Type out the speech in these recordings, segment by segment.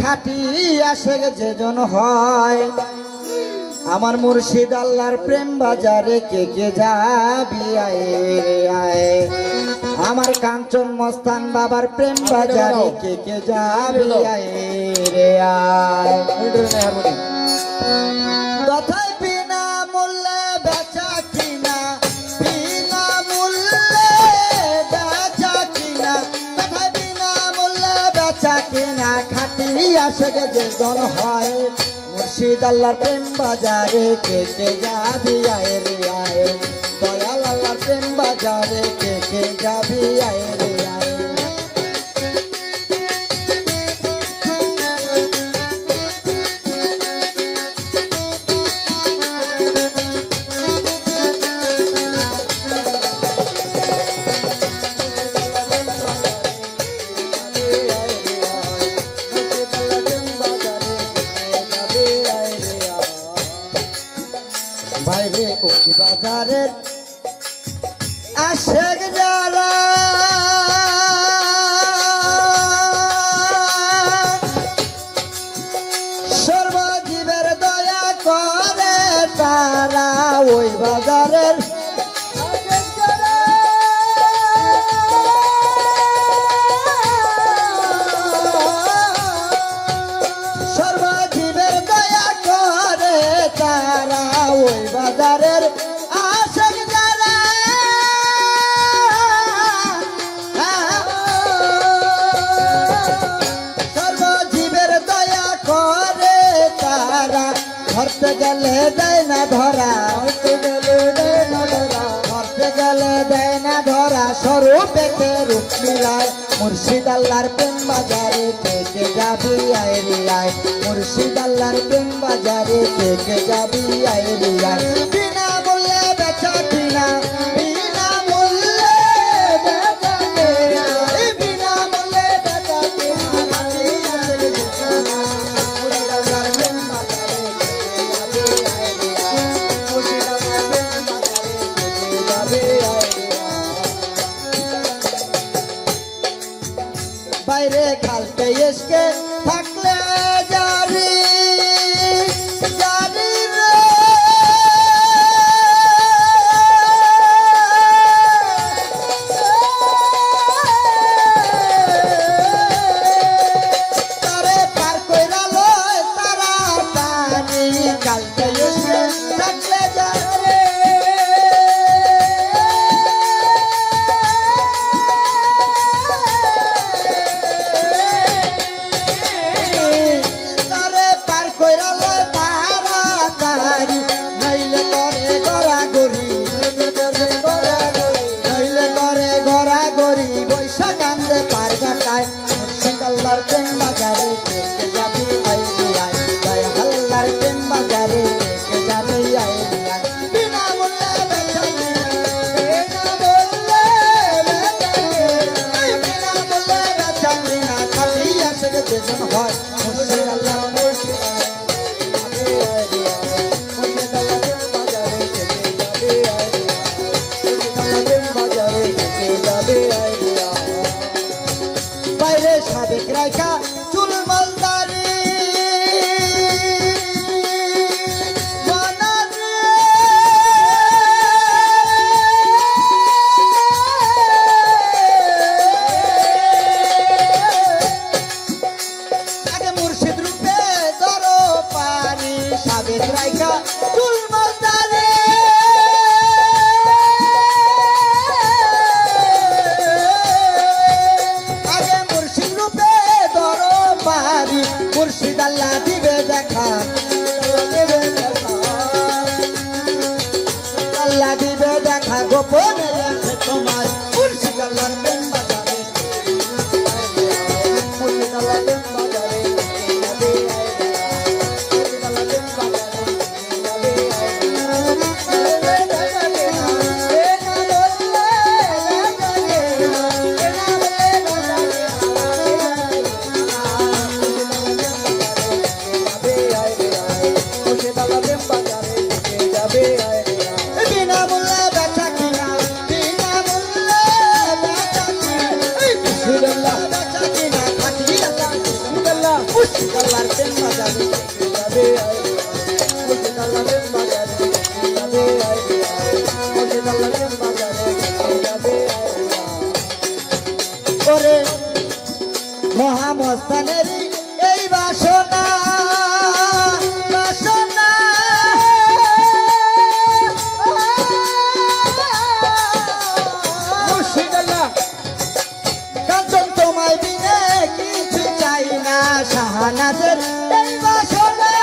খাটি আশেক যেজন হয় আমার মুর্শিদ আল্লাহর প্রেম বাজারে কে কে যাবি আয় রে আয় আমার কাঞ্চন মস্তান বাবার প্রেম বাজারে কে কে যাবি আয় রে আয় কথায় বিনা মূল্যে বেচা কিনা বিনা মূল্যে বেচা কিনা কথায় বিনা মূল্যে বেচা কিনা খাটি আশেক যেজন হয় মুর্শিদ আল্লাহর প্রেম বাজারে কে কে যাবি আয় রে আয় দয়াল আল্লাহর প্রেম বাজারে কে কে যাবি আয় রে আয় বাইরে কোটি বাজারের আশেক যারা সর্বজীবের দয়া করে তারা ওই বাজারের সর্বজীবের দয়া করে তারা ওই বাজারের আশেক যারা সর্বজীবের দয়া করে তারা ধরতে গেলে দেয় না ধরা ধরতে গেলে দেয় না ধরা ধরতে গেলে দেয় না ধরা স্বরূপে রূপ মিলায় মুর্শিদ আল্লাহর প্রেম বাজারে কে কে যাবি আয় রে আয় মুর্শিদ আল্লাহর প্রেম বাজারে কে কে যাবি আয় রে আয় বিনা মূল্যে বেচা কিনা বিনা মূল্যে বেচা কিনা বিনা মূল্যে বেচা কিনা মুর্শিদ আল্লাহর প্রেম বাজারে কে কে যাবি আয় রে আয় মুর্শিদ আল্লাহর প্রেম বাজারে কে কে যাবি আয় রে বাইরে খালতে এসকে থাকলে জারি জারি রে তারে পার কইরা লয় তারা পানি খালতে এসকে থাকলে জারি মুর্শিদ আল্লাহর প্রেম বাজারে কে কে যাবি আয় রে আয় দয়াল আল্লাহর প্রেম বাজারে কে কে যাবি আয় রে আয় বিনা মূল্যে বেচা কিনা বিনা মূল্যে বেচা কিনা বিনা মূল্যে বেচা কিনা খাটি আশেক যেজন হয় মুর্শিদ আল্লাহর মুর্শিদ মুর্শিদ আল্লাহর প্রেম বাজারে কে কে যাবি আয় রে আয় মুর্শিদ আল্লাহর প্রেম বাজারে কে কে যাবি আয় রে আয় বাইরে সাবেক রাইখা চুল মালদারি আগে মুর্শিদ রূপে ধরো পানি সাবেক রাইখা চুল মালদারি মুর্শিদ আল্লাহ দিবে দেখা আল্লাহ দিবে দেখা গোপনে রাখে তোমার মুর্শিদ আল্লাহর প্রেম বাজারে মুর্শিদ আল্লাহর প্রেম বাজারে মুর্শিদ আল্লাহর প্রেম বাজারে বিনা মূল্যে বেচা কিনা মুর্শিদ আল্লাহর প্রেম বাজারে কে যাবে আয় রে আয় মুর্শিদ আল্লাহর প্রেম বাজারে কে যাবে আয় রে আয় মুর্শিদ আল্লাহর প্রেম বাজারে কে যাবে আয় রে আয় ওরে মহামস্তানেরই এই বাসনা বাসনা মুর্শিদ আল্লাহ কাঞ্চন তোমায় বিনে কিছু চাই না শাহানাদের এই বাসনা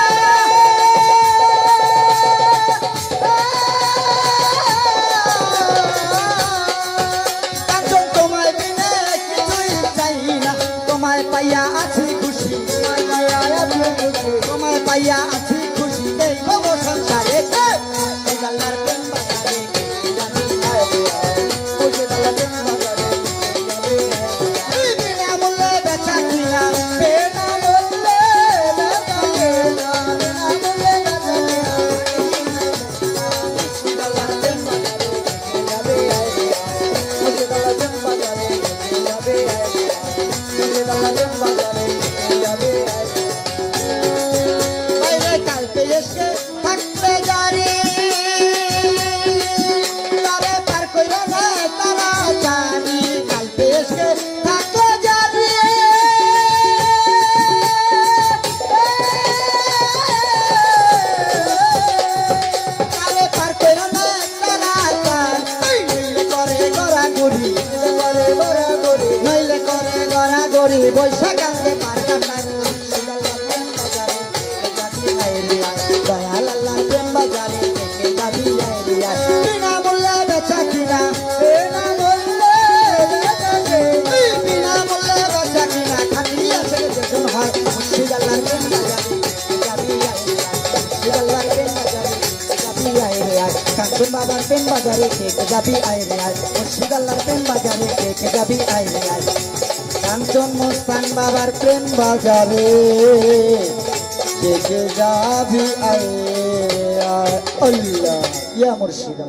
কাঞ্চন তোমায় বিনে কিছুই চাই না তোমায় পাইয়া আছি খুশি তোমায় পাইয়া আছি খুশি এই ভব সংসারে আল্লাহর প্রেম বাজারে বিনামূল্যে বেচা কিনা বিনামূল্যে বেচা কিনা বিনামূল্যে বেচা কিনা আল্লাহর প্রেম বাজারে যাবে আয় রে আয় আল্লাহর প্রেম বাজারে যাবে আয় রে আয় আল্লাহর প্রেম বাজারে যাবে আয় রে বাইরে কালকে এসে থাকতে জারি তারে পার কইরা না তারা জানি কালকে এসে থাকতে জারি তারে পার কইরা না তারা জানি নইলে করে গড়াগড়ি নইলে করে গড়াগড়ি বৈশা কান্দে পার কান্দার দয়াল আল্লাহর প্রেম বাজারে কে যাবি আয় রে আয় বিনামূল্যে বেচা কিনা বিনামূল্যে বেচা কিনা বিনামূল্যে বেচা কিনা খালি আছে যখন হয় মুর্শিদ আল্লাহর প্রেম বাজারে কে যাবি আয় রে আয় মুর্শিদ আল্লাহর প্রেম বাজারে কে যাবি আয় রে আয় কাঞ্চন বাবার প্রেম বাজারে কে যাবি আয় রে আয় মুর্শিদ আল্লাহর প্রেম বাজারে কে যাবি আয় রে আয় কাঞ্চন মস্তান বাবার প্রেম বাজারে কে যাবি আয় আল্লাহ ইয়া মুর্শিদ